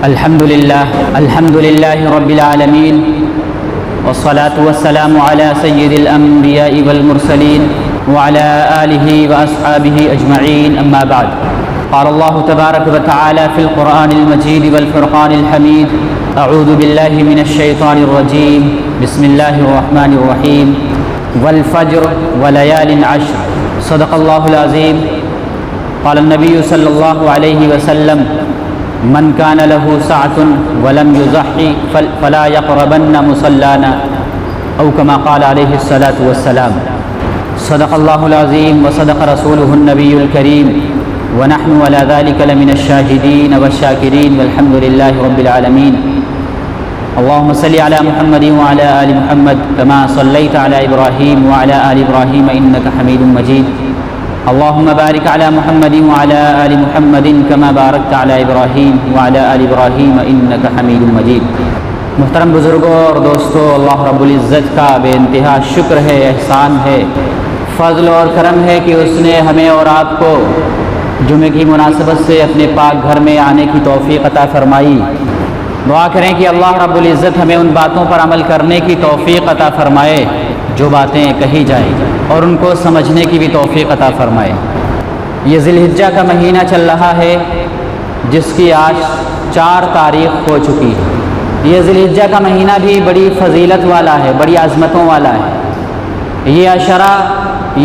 الحمد لله رب العالمين، والصلاة والسلام على سيد الأنبياء والمرسلين وعلى آله وأصحابه أجمعين، أما بعد. قال الله تبارك وتعالى في القرآن المجيد والفرقان الحميد: أعوذ بالله من الشيطان الرجيم، بسم الله الرحمن الرحيم، والفجر وليال عشر، صدق الله العظيم. قال النبي صلى الله عليه وسلم: من كان له سعة ولم يضحي فلا يقربن مصلانا، أو كما قال عليه الصلاة والسلام. صدق الله العظيم وصدق رسوله النبي الكريم، ونحن على ذلك لمن الشاهدين والشاكرين، والحمد لله رب العالمين. اللهم صل على محمد وعلى آل محمد كما صليت على إبراهيم وعلى آل إبراهيم إنك حميد مجيد. اللهم بارك على محمد وعلى آل محمد كما باركت على إبراهيم وعلى آل إبراهيم إنك حميد مجيد. محترم بزرگوں اور دوستو، اللہ رب العزت کا بے انتہا شکر ہے، احسان ہے، فضل اور کرم ہے کہ اس نے ہمیں اور آپ کو جمعے کی مناسبت سے اپنے پاک گھر میں آنے کی توفیق عطا فرمائی. دعا کریں کہ اللہ رب العزت ہمیں ان باتوں پر عمل کرنے کی توفیق عطا فرمائے جو باتیں کہی جائیں، اور ان کو سمجھنے کی بھی توفیق عطا فرمائے. یہ ذی الحجہ کا مہینہ چل رہا ہے جس کی آج 4 تاریخ ہو چکی ہے. یہ ذی الحجہ کا مہینہ بھی بڑی فضیلت والا ہے، بڑی عظمتوں والا ہے. یہ عشرہ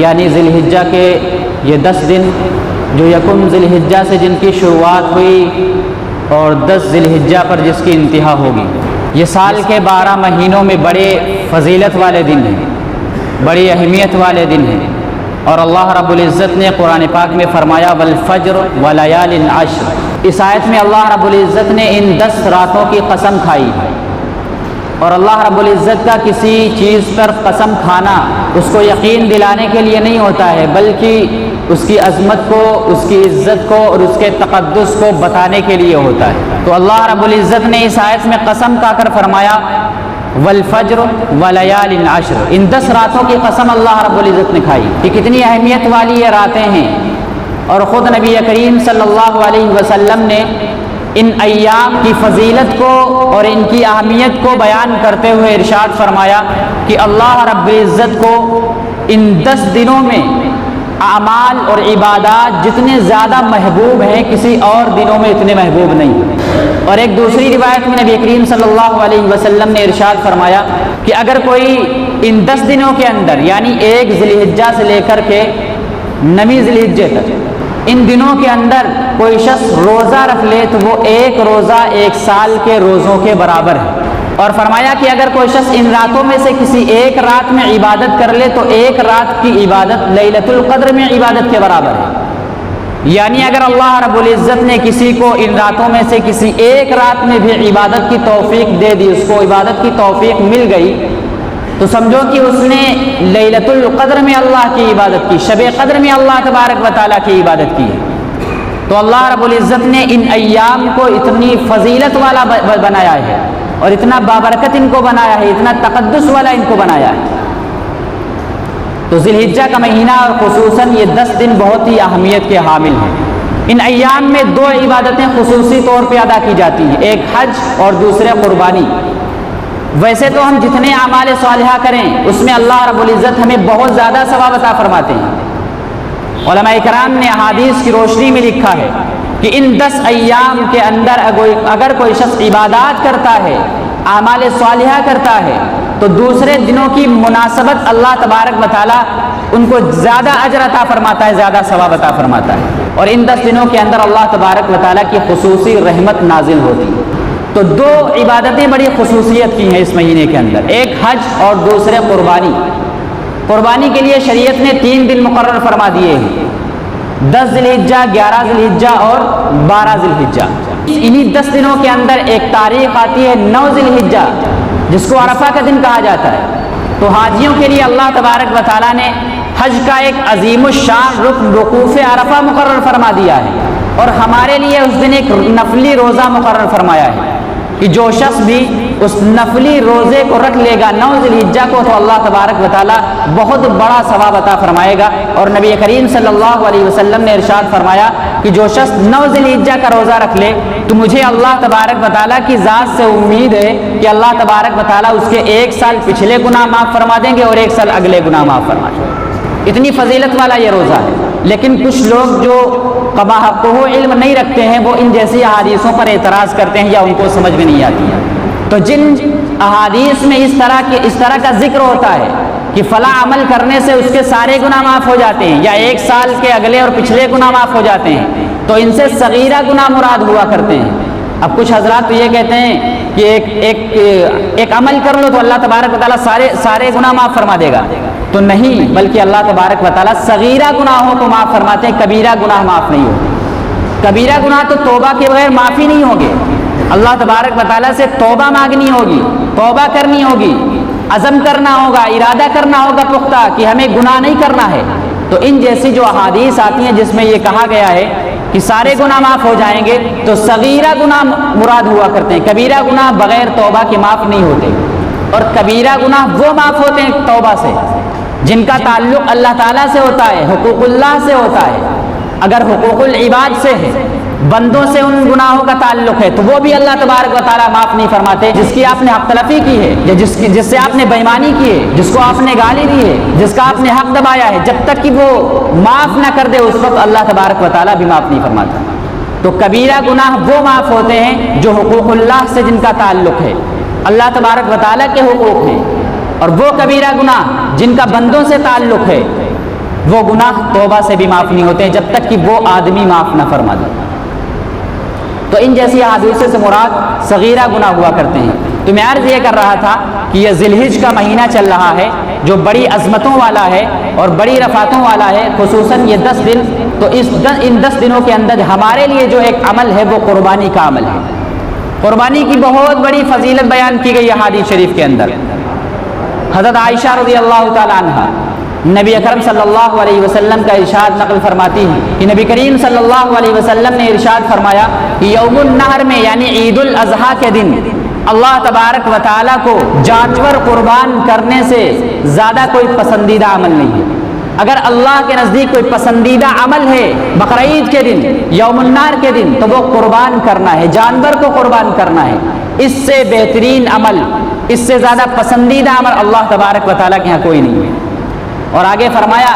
یعنی ذی الحجہ کے یہ 10 دن جو یکم ذی الحجہ سے جن کی شروعات ہوئی اور 10 ذی الحجہ پر جس کی انتہا ہوگی، یہ سال کے 12 مہینوں میں بڑے فضیلت والے دن ہیں، بڑی اہمیت والے دن ہیں. اور اللہ رب العزت نے قرآن پاک میں فرمایا: والفجر وليال عشر. اس آیت میں اللہ رب العزت نے ان 10 راتوں کی قسم کھائی ہے. اور اللہ رب العزت کا کسی چیز پر قسم کھانا اس کو یقین دلانے کے لیے نہیں ہوتا ہے، بلکہ اس کی عظمت کو، اس کی عزت کو اور اس کے تقدس کو بتانے کے لیے ہوتا ہے. تو اللہ رب العزت نے اس آیت میں قسم کھا کر فرمایا: والفجر وليال عشر. ان 10 راتوں کی قسم اللہ رب العزت نے کھائی کہ کتنی اہمیت والی یہ راتیں ہیں. اور خود نبی کریم صلی اللہ علیہ وسلم نے ان ایام کی فضیلت کو اور ان کی اہمیت کو بیان کرتے ہوئے ارشاد فرمایا کہ اللہ رب العزت کو ان 10 دنوں میں اعمال اور عبادات جتنے زیادہ محبوب ہیں کسی اور دنوں میں اتنے محبوب نہیں. اور ایک دوسری روایت میں نبی کریم صلی اللہ علیہ وسلم نے ارشاد فرمایا کہ اگر کوئی ان 10 دنوں کے اندر یعنی 1 ذی الحجہ سے لے کر کے 9 ذی الحجہ تک ان دنوں کے اندر کوئی شخص روزہ رکھ لے تو وہ 1 روزہ 1 سال کے روزوں کے برابر ہے. اور فرمایا کہ اگر کوئی شخص ان راتوں میں سے کسی 1 رات میں عبادت کر لے تو 1 رات کی عبادت لیلۃ القدر میں عبادت کے برابر ہے. یعنی اگر اللہ رب العزت نے کسی کو ان راتوں میں سے کسی 1 رات میں بھی عبادت کی توفیق دے دی، اس کو عبادت کی توفیق مل گئی، تو سمجھو کہ اس نے لیلۃ القدر میں اللہ کی عبادت کی، شب قدر میں اللہ تبارک و تعالیٰ کی عبادت کی. تو اللہ رب العزت نے ان ایام کو اتنی فضیلت والا بنایا ہے اور اتنا بابرکت ان کو بنایا ہے، اتنا تقدس والا ان کو بنایا ہے. تو ذی الحجہ کا مہینہ اور خصوصاً یہ 10 دن بہت ہی اہمیت کے حامل ہیں. ان ایام میں 2 عبادتیں خصوصی طور پہ ادا کی جاتی ہیں، ایک حج اور دوسرے قربانی. ویسے تو ہم جتنے اعمال صالحہ کریں اس میں اللہ رب العزت ہمیں بہت زیادہ ثواب عطا فرماتے ہیں. علماء کرام نے احادیث کی روشنی میں لکھا ہے کہ ان 10 ایام کے اندر اگر کوئی شخص عبادات کرتا ہے، اعمال صالحہ کرتا ہے، تو دوسرے دنوں کی مناسبت اللہ تبارک و تعالیٰ ان کو زیادہ اجر عطا فرماتا ہے، زیادہ ثواب عطا فرماتا ہے. اور ان 10 دنوں کے اندر اللہ تبارک و تعالیٰ کی خصوصی رحمت نازل ہوتی ہے. تو 2 عبادتیں بڑی خصوصیت کی ہیں اس مہینے کے اندر، ایک حج اور دوسرے قربانی. قربانی کے لیے شریعت نے 3 دن مقرر فرما دیے ہیں: 10 ذی الحجہ، 11 ذی الحجہ اور 12 ذی الحجہ. انہی 10 دنوں کے اندر ایک تاریخ آتی ہے 9 ذی الحجہ جس کو عرفہ کا دن کہا جاتا ہے. تو حاجیوں کے لیے اللہ تبارک و تعالیٰ نے حج کا ایک عظیم الشان رکن وقوف عرفہ مقرر فرما دیا ہے. اور ہمارے لیے اس دن ایک نفلی روزہ مقرر فرمایا ہے کہ جو شخص بھی اس نفلی روزے کو رکھ لے گا 9 ذی الحجہ کو تو اللہ تبارک و تعالیٰ بہت بڑا ثواب عطا فرمائے گا۔ اور نبی کریم صلی اللہ علیہ وسلم نے ارشاد فرمایا کہ جو شخص 9 ذی الحجہ کا روزہ رکھ لے تو مجھے اللہ تبارک و تعالیٰ کی ذات سے امید ہے کہ اللہ تبارک و تعالیٰ اس کے 1 سال پچھلے گناہ معاف فرما دیں گے اور 1 سال اگلے گناہ معاف فرما دیں گے۔ اتنی فضیلت والا یہ روزہ ہے۔ لیکن کچھ لوگ جو قباحقہ علم نہیں رکھتے ہیں وہ ان جیسی احادیثوں پر اعتراض کرتے ہیں یا ان کو سمجھ میں نہیں آتی ہے۔ تو جن احادیث میں اس طرح کا ذکر ہوتا ہے کہ فلاں عمل کرنے سے اس کے سارے گناہ معاف ہو جاتے ہیں یا 1 سال کے اگلے اور پچھلے گناہ معاف ہو جاتے ہیں، تو ان سے صغیرہ گناہ مراد ہوا کرتے ہیں۔ اب کچھ حضرات تو یہ کہتے ہیں کہ ایک عمل کر لو تو اللہ تبارک و تعالیٰ سارے گناہ معاف فرما دے گا، تو نہیں، بلکہ اللہ تبارک و تعالیٰ صغیرہ گناہوں کو معاف فرماتے ہیں، کبیرہ گناہ معاف نہیں ہوتے۔ کبیرہ گناہ تو توبہ کے بغیر معافی نہیں ہوگے، اللہ تبارک و تعالیٰ سے توبہ مانگنی ہوگی، توبہ کرنی ہوگی، عزم کرنا ہوگا، ارادہ کرنا ہوگا پختہ کہ ہمیں گناہ نہیں کرنا ہے۔ تو ان جیسی جو احادیث آتی ہیں جس میں یہ کہا گیا ہے کہ سارے گناہ معاف ہو جائیں گے تو صغیرہ گناہ مراد ہوا کرتے ہیں، کبیرہ گناہ بغیر توبہ کے معاف نہیں ہوتے۔ اور کبیرہ گناہ وہ معاف ہوتے ہیں توبہ سے جن کا تعلق اللہ تعالیٰ سے ہوتا ہے، حقوق اللہ سے ہوتا ہے۔ اگر حقوق العباد سے ہے، بندوں سے ان گناہوں کا تعلق ہے تو وہ بھی اللہ تبارک و تعالیٰ معاف نہیں فرماتے۔ جس کی آپ نے حق تلفی کی ہے یا جس سے آپ نے بےایمانی کی ہے، جس کو آپ نے گالی دی ہے، جس کا آپ نے حق دبایا ہے، جب تک کہ وہ معاف نہ کر دے اس وقت اللہ تبارک و تعالیٰ بھی معاف نہیں فرماتا۔ تو کبیرہ گناہ وہ معاف ہوتے ہیں جو حقوق اللہ سے جن کا تعلق ہے، اللہ تبارک و تعالیٰ کے حقوق ہیں، اور وہ کبیرہ گناہ جن کا بندوں سے تعلق ہے وہ گناہ توبہ سے بھی معاف نہیں ہوتے جب تک کہ وہ آدمی معاف نہ فرما دے۔ تو ان جیسی احادیث سے مراد صغیرہ گناہ ہوا کرتے ہیں۔ تو میں عرض یہ کر رہا تھا کہ یہ ذی الحجہ کا مہینہ چل رہا ہے جو بڑی عظمتوں والا ہے اور بڑی رفعتوں والا ہے، خصوصاً یہ 10 دن۔ تو ان 10 دنوں کے اندر ہمارے لیے جو ایک عمل ہے وہ قربانی کا عمل ہے۔ قربانی کی بہت بڑی فضیلت بیان کی گئی ہے حدیث شریف کے اندر۔ حضرت عائشہ رضی اللہ تعالی عنہ نبی اکرم صلی اللہ علیہ وسلم کا ارشاد نقل فرماتی ہیں کہ نبی کریم صلی اللہ علیہ وسلم نے ارشاد فرمایا کہ یوم النحر میں یعنی عید الاضحیٰ کے دن اللہ تبارک و تعالیٰ کو جانور قربان کرنے سے زیادہ کوئی پسندیدہ عمل نہیں ہے۔ اگر اللہ کے نزدیک کوئی پسندیدہ عمل ہے بقرعید کے دن، یوم النحر کے دن، تو وہ قربان کرنا ہے، جانور کو قربان کرنا ہے۔ اس سے بہترین عمل، اس سے زیادہ پسندیدہ عمل اللہ تبارک و تعالیٰ کے یہاں کوئی نہیں ہے۔ اور آگے فرمایا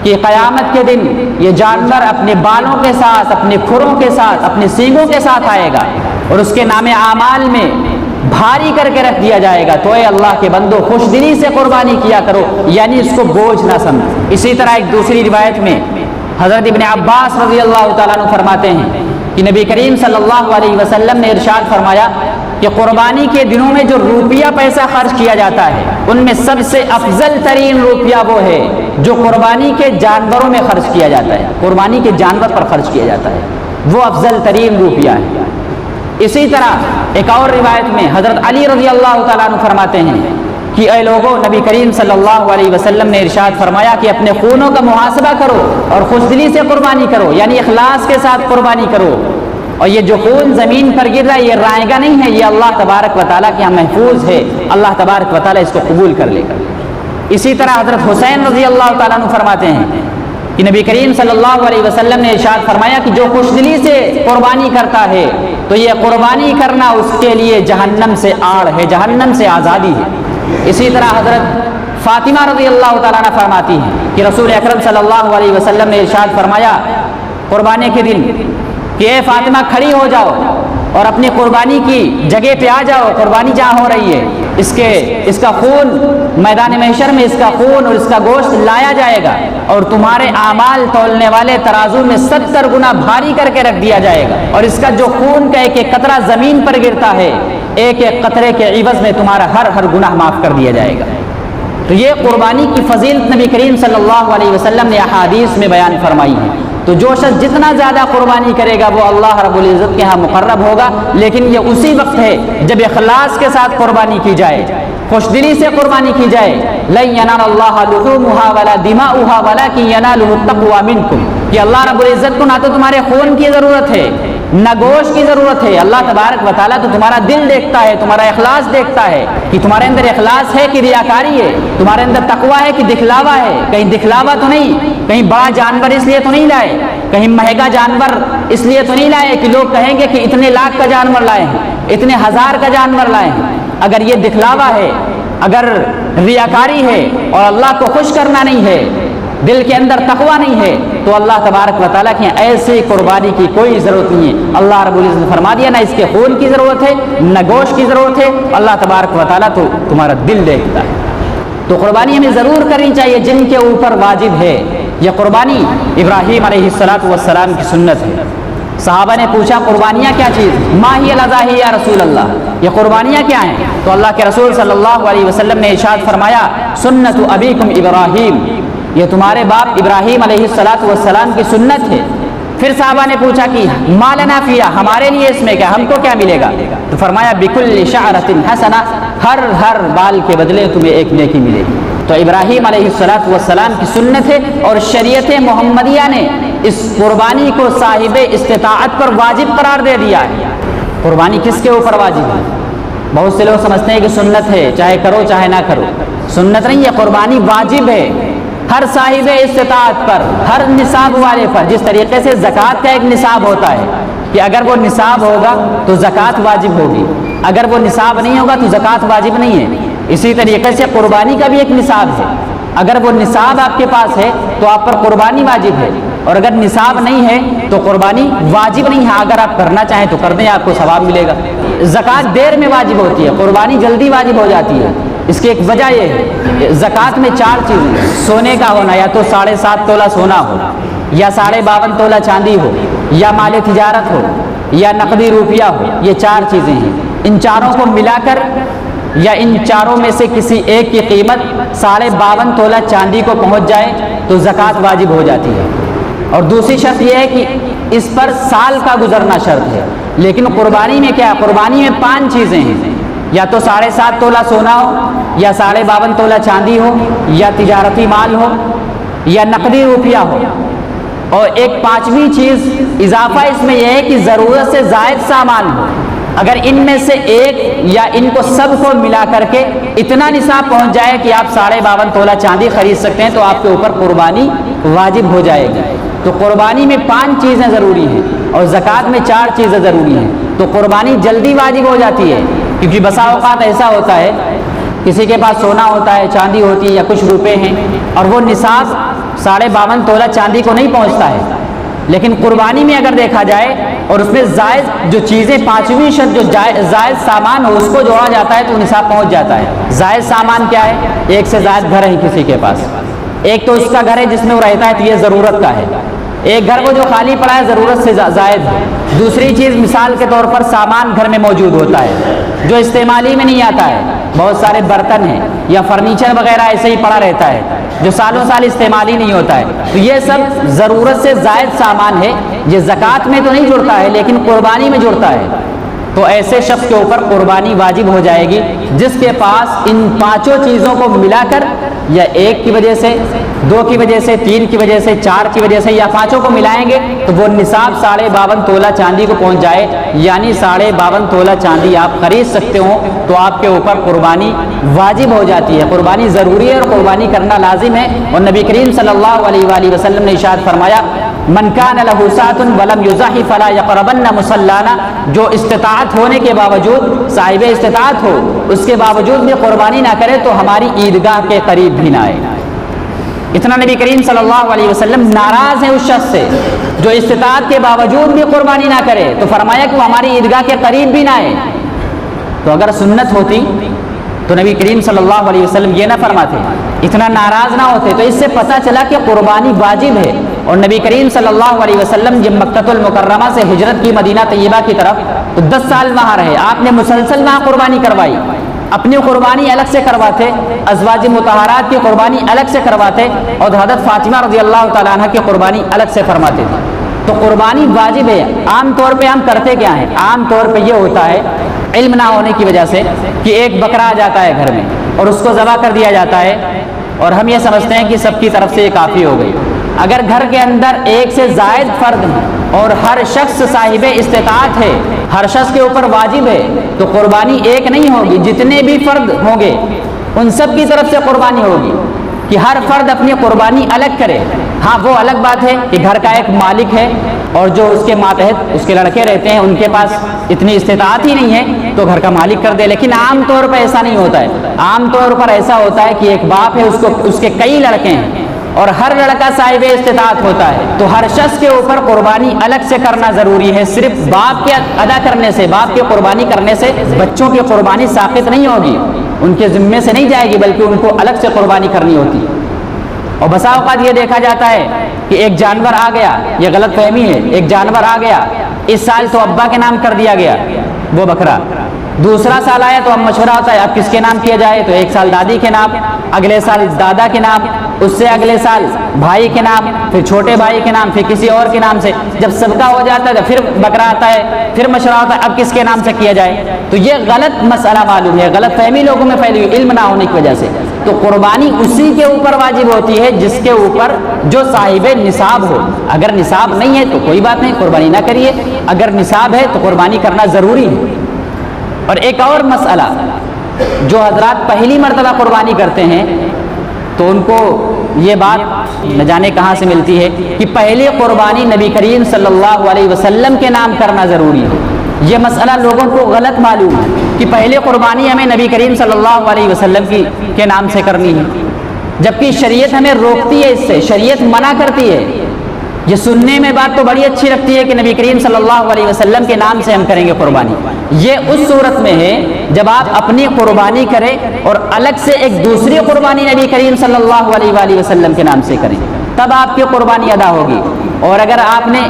کہ قیامت کے دن یہ جانور اپنے بالوں کے ساتھ، اپنے کھروں کے ساتھ، اپنے سینگوں کے ساتھ آئے گا اور اس کے نام اعمال میں بھاری کر کے رکھ دیا جائے گا۔ تو اے اللہ کے بندو خوش دلی سے قربانی کیا کرو، یعنی اس کو بوجھ نہ سمجھو۔ اسی طرح ایک دوسری روایت میں حضرت ابن عباس رضی اللہ تعالیٰ عنہ فرماتے ہیں کہ نبی کریم صلی اللہ علیہ وسلم نے ارشاد فرمایا کہ قربانی کے دنوں میں جو روپیہ پیسہ خرچ کیا جاتا ہے ان میں سب سے افضل ترین روپیہ وہ ہے جو قربانی کے جانوروں میں خرچ کیا جاتا ہے، قربانی کے جانور پر خرچ کیا جاتا ہے، وہ افضل ترین روپیہ ہے۔ اسی طرح ایک اور روایت میں حضرت علی رضی اللہ تعالیٰ عنہ فرماتے ہیں کہ اے لوگوں، نبی کریم صلی اللہ علیہ وسلم نے ارشاد فرمایا کہ اپنے خونوں کا محاسبہ کرو اور خوش دلی سے قربانی کرو، یعنی اخلاص کے ساتھ قربانی کرو، اور یہ جو خون زمین پر گر رہا ہے یہ رائے گا نہیں ہے، یہ اللہ تبارک و تعالیٰ کے یہاں محفوظ ہے، اللہ تبارک و تعالیٰ اس کو قبول کر لے گا۔ اسی طرح حضرت حسین رضی اللہ تعالیٰ عنہ فرماتے ہیں کہ نبی کریم صلی اللہ علیہ وسلم نے ارشاد فرمایا کہ جو خوش دلی سے قربانی کرتا ہے تو یہ قربانی کرنا اس کے لیے جہنم سے آڑ ہے، جہنم سے آزادی ہے۔ اسی طرح حضرت فاطمہ رضی اللہ تعالیٰ عنہ فرماتی ہیں کہ رسول اکرم صلی اللہ علیہ وسلم نے ارشاد فرمایا قربانی کے دن کہ اے فاطمہ کھڑی ہو جاؤ اور اپنی قربانی کی جگہ پہ آ جاؤ، قربانی جہاں ہو رہی ہے اس کا خون میدان محشر میں، اس کا خون اور اس کا گوشت لایا جائے گا اور تمہارے اعمال تولنے والے ترازو میں 70 گنا بھاری کر کے رکھ دیا جائے گا، اور اس کا جو خون کا ایک ایک قطرہ زمین پر گرتا ہے ایک ایک قطرے کے عوض میں تمہارا ہر گناہ معاف کر دیا جائے گا۔ تو یہ قربانی کی فضیلت نبی کریم صلی اللہ علیہ وسلم نے احادیث میں بیان فرمائی ہے۔ تو جو شخص جتنا زیادہ قربانی کرے گا وہ اللہ رب العزت کے ہاں مقرب ہوگا، لیکن یہ اسی وقت ہے جب اخلاص کے ساتھ قربانی کی جائے، خوش دلی سے قربانی کی جائے۔ لن ینال اللہ لحومها ولا دماؤها ولکن ینالہ التقوی منکم، کہ اللہ رب العزت کو نہ تو تمہارے خون کی ضرورت ہے نہ گوشت کی ضرورت ہے، اللہ تبارک و تعالیٰ تو تمہارا دل دیکھتا ہے، تمہارا اخلاص دیکھتا ہے کہ تمہارے اندر اخلاص ہے کہ ریاکاری ہے، تمہارے اندر تقویٰ ہے کہ دکھلاوا ہے. کہیں دکھلاوا تو نہیں، کہیں بڑا جانور اس لیے تو نہیں لائے، کہیں مہنگا جانور اس لیے تو نہیں لائے کہ لوگ کہیں گے کہ اتنے لاکھ کا جانور لائے ہیں، اتنے ہزار کا جانور لائے ہیں. اگر یہ دکھلاوا ہے، اگر ریاکاری ہے اور اللہ کو خوش کرنا نہیں ہے، دل کے اندر تقویٰ نہیں ہے، تو اللہ تبارک و تعالیٰ کی ایسی قربانی کی کوئی ضرورت نہیں ہے. اللہ رب العزت نے فرما دیا نہ اس کے خون کی ضرورت ہے نہ گوشت کی ضرورت ہے، اللہ تبارک و تعالیٰ تو تمہارا دل دیکھتا ہے. تو قربانی ہمیں ضرور کرنی چاہیے جن کے اوپر واجب ہے. یہ قربانی ابراہیم علیہ السلام کی سنت ہے. صحابہ نے پوچھا قربانیاں کیا چیز، ما ہی الاضاحی یا رسول اللہ، یہ قربانیاں کیا ہیں؟ تو اللہ کے رسول صلی اللہ علیہ وسلم نے ارشاد فرمایا سنت ابیکم ابراہیم، یہ تمہارے باپ ابراہیم علیہ السلام کی سنت ہے. پھر صحابہ نے پوچھا کہ ما لنا فیہا، ہمارے لیے اس میں کیا، ہم کو کیا ملے گا؟ تو فرمایا بکل شعرۃ حسنہ، ہر بال کے بدلے تمہیں ایک نیکی ملے گی. تو ابراہیم علیہ السلام کی سنت ہے اور شریعت محمدیہ نے اس قربانی کو صاحب استطاعت پر واجب قرار دے دیا ہے. قربانی کس کے اوپر واجب ہے؟ بہت سے لوگ سمجھتے ہیں کہ سنت ہے، چاہے کرو چاہے نہ کرو. سنت نہیں ہے، قربانی واجب ہے ہر صاحب استطاعت پر، ہر نصاب والے پر. جس طریقے سے زکوٰۃ کا ایک نصاب ہوتا ہے کہ اگر وہ نصاب ہوگا تو زکوٰۃ واجب ہوگی، اگر وہ نصاب نہیں ہوگا تو زکوٰۃ واجب نہیں ہے. اسی طریقے سے قربانی کا بھی ایک نصاب ہے، اگر وہ نصاب آپ کے پاس ہے تو آپ پر قربانی واجب ہے، اور اگر نصاب نہیں ہے تو قربانی واجب نہیں ہے. اگر آپ کرنا چاہیں تو کر دیں، آپ کو ثواب ملے گا. زکوٰۃ دیر میں واجب ہوتی ہے، قربانی جلدی واجب ہو جاتی ہے. اس کی ایک وجہ یہ ہے، زکوٰۃ میں 4 چیزیں، سونے کا ہونا، یا تو 7.5 تولہ سونا ہو، یا 52.5 تولہ چاندی ہو، یا مال تجارت ہو، یا نقدی روپیہ ہو. یہ 4 چیزیں ہیں. ان چاروں کو ملا کر یا ان چاروں میں سے کسی ایک کی قیمت 52.5 تولہ چاندی کو پہنچ جائے تو زکوٰۃ واجب ہو جاتی ہے. اور دوسری شرط یہ ہے کہ اس پر سال کا گزرنا شرط ہے. لیکن قربانی میں کیا، قربانی میں 5 چیزیں ہیں، یا تو 7.5 تولہ سونا ہو، یا 52.5 تولہ چاندی ہو، یا تجارتی مال ہو، یا نقدی روپیہ ہو. اور ایک 5ویں چیز اضافہ اس میں یہ ہے کہ ضرورت سے زائد سامان ہو. اگر ان میں سے ایک یا ان کو سب کو ملا کر کے اتنا نصاب پہنچ جائے کہ آپ 52.5 تولہ چاندی خرید سکتے ہیں تو آپ کے اوپر قربانی واجب ہو جائے گی. تو قربانی میں 5 چیزیں ضروری ہیں اور زکوٰۃ میں 4 چیزیں ضروری ہیں. تو قربانی جلدی واجب ہو جاتی ہے، کیونکہ بسا اوقات ایسا ہوتا ہے کسی کے پاس سونا ہوتا ہے، چاندی ہوتی ہے، یا کچھ روپے ہیں، اور وہ نصاب 52.5 تولہ چاندی کو نہیں پہنچتا ہے. لیکن قربانی میں اگر دیکھا جائے اور اس میں زائد جو چیزیں 5ویں شرط جو زائد سامان ہو اس کو جوڑا جاتا ہے تو نصاب پہنچ جاتا ہے. زائد سامان کیا ہے؟ ایک سے زائد گھر ہے کسی کے پاس، ایک تو اس کا گھر ہے جس میں وہ رہتا ہے تو یہ ضرورت کا ہے، ایک گھر وہ جو خالی پڑا ہے ضرورت سے زائد ہے. دوسری چیز مثال کے طور پر سامان گھر میں موجود ہوتا ہے جو استعمالی میں نہیں آتا ہے. بہت سارے برتن ہیں یا فرنیچر وغیرہ ایسے ہی پڑا رہتا ہے جو سالوں سال استعمالی نہیں ہوتا ہے. تو یہ سب ضرورت سے زائد سامان ہے. یہ زکوٰۃ میں تو نہیں جڑتا ہے لیکن قربانی میں جڑتا ہے. تو ایسے شخص کے اوپر قربانی واجب ہو جائے گی جس کے پاس ان 5 چیزوں کو ملا کر یا 1 کی وجہ سے، 2 کی وجہ سے، 3 کی وجہ سے، 4 کی وجہ سے، یا 5 کو ملائیں گے تو وہ نصاب 52.5 تولہ چاندی کو پہنچ جائے، یعنی 52.5 تولہ چاندی آپ خرید سکتے ہو تو آپ کے اوپر قربانی واجب ہو جاتی ہے. قربانی ضروری ہے اور قربانی کرنا لازم ہے. اور نبی کریم صلی اللہ علیہ وآلہ وسلم نے ارشاد فرمایا من کان لہ ساعۃ ولم یضحی فلا یقربن مصلانا، جو استطاعت ہونے کے باوجود، صاحب استطاعت ہو اس کے باوجود بھی قربانی نہ کرے تو ہماری عیدگاہ کے قریب بھی نہ آئے. اتنا نبی کریم صلی اللہ علیہ وسلم ناراض ہیں اس شخص سے جو استطاعت کے باوجود بھی قربانی نہ کرے. تو فرمایا کہ وہ ہماری عیدگاہ کے قریب بھی نہ آئے. تو اگر سنت ہوتی تو نبی کریم صلی اللہ علیہ وسلم یہ نہ فرماتے، اتنا ناراض نہ ہوتے. تو اس سے پتہ چلا کہ قربانی واجب ہے. اور نبی کریم صلی اللہ علیہ وسلم جب مکہ المکرمہ سے ہجرت کی مدینہ طیبہ کی طرف تو 10 سال وہاں رہے. آپ نے مسلسل وہاں قربانی کروائی. اپنی قربانی الگ سے کرواتے، ازواج مطہرات کی قربانی الگ سے کرواتے، اور حضرت فاطمہ رضی اللہ تعالیٰ عنہ کی قربانی الگ سے فرماتے تھے. تو قربانی واجب ہے. عام طور پہ ہم کرتے کیا ہیں؟ عام طور پہ یہ ہوتا ہے علم نہ ہونے کی وجہ سے کہ ایک بکرا آ جاتا ہے گھر میں اور اس کو ذبح کر دیا جاتا ہے اور ہم یہ سمجھتے ہیں کہ سب کی طرف سے یہ کافی ہو گئی. اگر گھر کے اندر 1 سے زائد فرد ہیں اور ہر شخص صاحب استطاعت ہے، ہر شخص کے اوپر واجب ہے، تو قربانی ایک نہیں ہوگی، جتنے بھی فرد ہوں گے ان سب کی طرف سے قربانی ہوگی کہ ہر فرد اپنی قربانی الگ کرے۔ ہاں وہ الگ بات ہے کہ گھر کا ایک مالک ہے اور جو اس کے ماتحت اس کے لڑکے رہتے ہیں ان کے پاس اتنی استطاعت ہی نہیں ہے تو گھر کا مالک کر دے، لیکن عام طور پر ایسا نہیں ہوتا ہے۔ عام طور پر ایسا ہوتا ہے کہ ایک باپ ہے، اس کے کئی لڑکے ہیں اور ہر لڑکا صاحب استطاعت ہوتا ہے، تو ہر شخص کے اوپر قربانی الگ سے کرنا ضروری ہے۔ صرف باپ کے ادا کرنے سے، باپ کی قربانی کرنے سے بچوں کی قربانی ساقط نہیں ہوگی، ان کے ذمے سے نہیں جائے گی، بلکہ ان کو الگ سے قربانی کرنی ہوتی۔ اور بسا اوقات یہ دیکھا جاتا ہے کہ ایک جانور آ گیا، یہ غلط فہمی ہے، ایک جانور آ گیا، اس سال تو ابا کے نام کر دیا گیا وہ بکرا، دوسرا سال آیا تو اب مشورہ ہوتا ہے اب کس کے نام کیا جائے، تو ایک سال دادی کے نام، اگلے سال دادا کے نام، اس سے اگلے سال بھائی کے نام، پھر چھوٹے بھائی کے نام، پھر کسی اور کے نام سے، جب سب کا ہو جاتا ہے تو پھر بکرا آتا ہے، پھر مشورہ ہوتا ہے اب کس کے نام سے کیا جائے۔ تو یہ غلط مسئلہ معلوم ہے، غلط فہمی لوگوں میں پھیلی ہوئی علم نہ ہونے کی وجہ سے۔ تو قربانی اسی کے اوپر واجب ہوتی ہے جس کے اوپر جو صاحب نصاب ہو، اگر نصاب نہیں ہے تو کوئی بات نہیں، قربانی نہ کریے، اگر نصاب ہے تو قربانی کرنا ضروری ہے۔ اور ایک اور مسئلہ، جو حضرات پہلی مرتبہ قربانی کرتے ہیں تو ان کو یہ بات نہ جانے کہاں سے ملتی ہے کہ پہلی قربانی نبی کریم صلی اللہ علیہ وسلم کے نام کرنا ضروری ہے۔ یہ مسئلہ لوگوں کو غلط معلوم ہے کہ پہلی قربانی ہمیں نبی کریم صلی اللہ علیہ وسلم کے نام سے کرنی ہے، جبکہ شریعت ہمیں روکتی ہے، اس سے شریعت منع کرتی ہے۔ یہ سننے میں بات تو بڑی اچھی لگتی ہے کہ نبی کریم صلی اللہ علیہ وسلم کے نام سے ہم کریں گے قربانی، یہ اس صورت میں ہے جب آپ اپنی قربانی کریں اور الگ سے ایک دوسری قربانی نبی کریم صلی اللہ علیہ وآلہ وسلم کے نام سے کریں، تب آپ کی قربانی ادا ہوگی۔ اور اگر آپ نے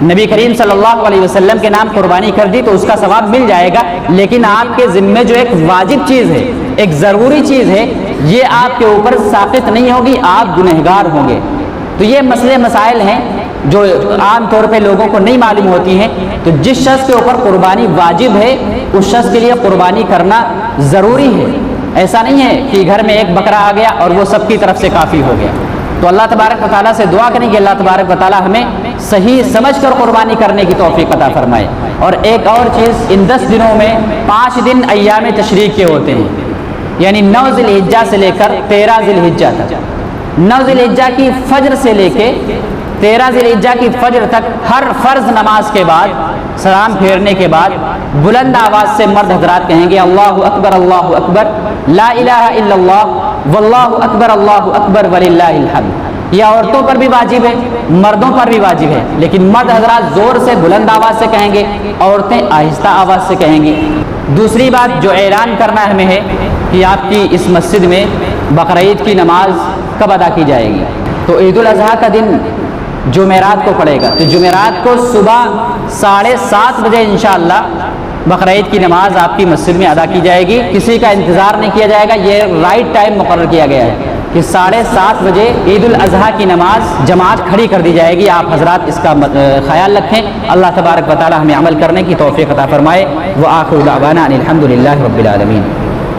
نبی کریم صلی اللہ علیہ وسلم کے نام قربانی کر دی تو اس کا ثواب مل جائے گا، لیکن آپ کے ذمے جو ایک واجب چیز ہے، ایک ضروری چیز ہے، یہ آپ کے اوپر ساقط نہیں ہوگی، آپ گنہگار ہوں گے۔ تو یہ مسئلے مسائل ہیں جو عام طور پہ لوگوں کو نہیں معلوم ہوتی ہیں۔ تو جس شخص کے اوپر قربانی واجب ہے اس شخص کے لیے قربانی کرنا ضروری ہے، ایسا نہیں ہے کہ گھر میں ایک بکرا آ گیا اور وہ سب کی طرف سے کافی ہو گیا۔ تو اللہ تبارک و تعالیٰ سے دعا کریں کہ اللہ تبارک و تعالیٰ ہمیں صحیح سمجھ کر قربانی کرنے کی توفیق عطا فرمائے۔ اور ایک اور چیز، ان 10 دنوں میں 5 دن ایام تشریق کے ہوتے ہیں، یعنی 9 ذی الحجہ سے لے کر 13 ذی الحجہ تک، 9 ذی الحجہ کی فجر سے لے کے 13 ذی الحجہ کی فجر تک ہر فرض نماز کے بعد، سلام پھیرنے کے بعد بلند آواز سے مرد حضرات کہیں گے اللہ اکبر لا الہ الا اللہ واللہ اکبر وللہ الحمد۔ یہ عورتوں پر بھی واجب ہے، مردوں پر بھی واجب ہے، لیکن مرد حضرات زور سے بلند آواز سے کہیں گے، عورتیں آہستہ آواز سے کہیں گی۔ دوسری بات جو اعلان کرنا ہمیں ہے کہ آپ کی اس مسجد میں بقرعید کی نماز کب ادا کی جائے گی۔ تو عید الاضحیٰ کا دن جمعرات کو پڑے گا، تو جمعرات کو صبح 7:30 بجے انشاءاللہ بقرعید کی نماز آپ کی مسجد میں ادا کی جائے گی۔ کسی کا انتظار نہیں کیا جائے گا، یہ رائٹ ٹائم مقرر کیا گیا ہے کہ 7:30 بجے عید الاضحیٰ کی نماز جماعت کھڑی کر دی جائے گی۔ آپ حضرات اس کا خیال رکھیں۔ اللہ تبارک و تعالی ہمیں عمل کرنے کی توفیق عطا فرمائے۔ وآخر دعوانا ان الحمد للہ رب العالمین۔